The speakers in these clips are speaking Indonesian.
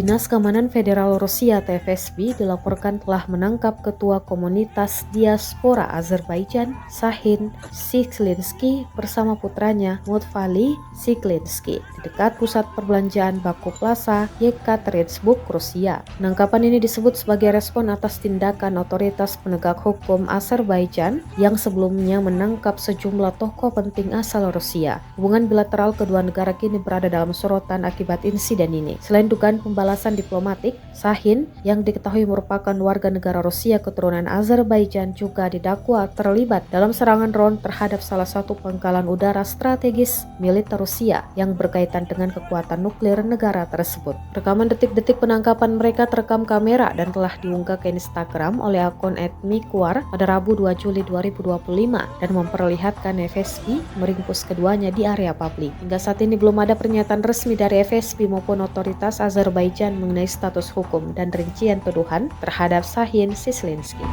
Dinas Keamanan Federal Rusia atau FSB dilaporkan telah menangkap Ketua Komunitas Diaspora Azerbaijan, Sahin Siklinski bersama putranya Mutfali Siklinski di dekat pusat perbelanjaan Baku Plaza, Yekaterinburg, Rusia. Penangkapan ini disebut sebagai respon atas tindakan otoritas penegak hukum Azerbaijan yang sebelumnya menangkap sejumlah tokoh penting asal Rusia. Hubungan bilateral kedua negara kini berada dalam sorotan akibat insiden ini. Selain dugaan pembalasan diplomatik, Sahin yang diketahui merupakan warga negara Rusia keturunan Azerbaijan juga didakwa terlibat dalam serangan drone terhadap salah satu pangkalan udara strategis militer Rusia yang berkaitan dengan kekuatan nuklir negara tersebut. Rekaman detik-detik penangkapan mereka terekam kamera dan telah diunggah ke Instagram oleh akun @mikuar pada Rabu 2 Juli 2025 dan memperlihatkan FSB meringkus keduanya di area publik. Hingga saat ini belum ada pernyataan resmi dari FSB maupun otoritas Azerbaijan mengenai status hukum dan rincian tuduhan terhadap Sahin Siklinski.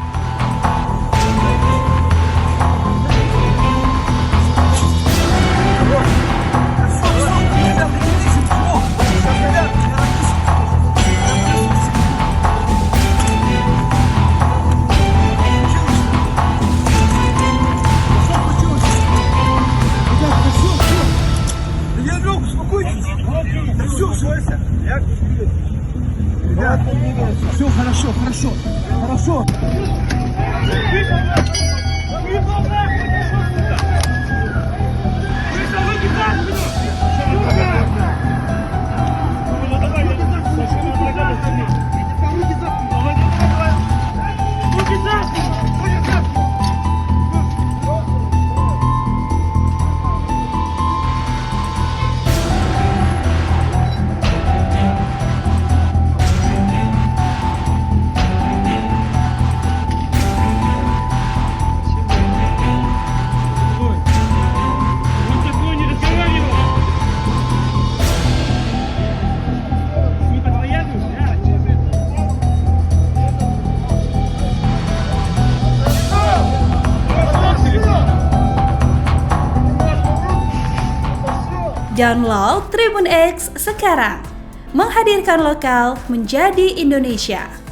Все хорошо, хорошо, хорошо. Download Tribun X sekarang, menghadirkan lokal menjadi Indonesia.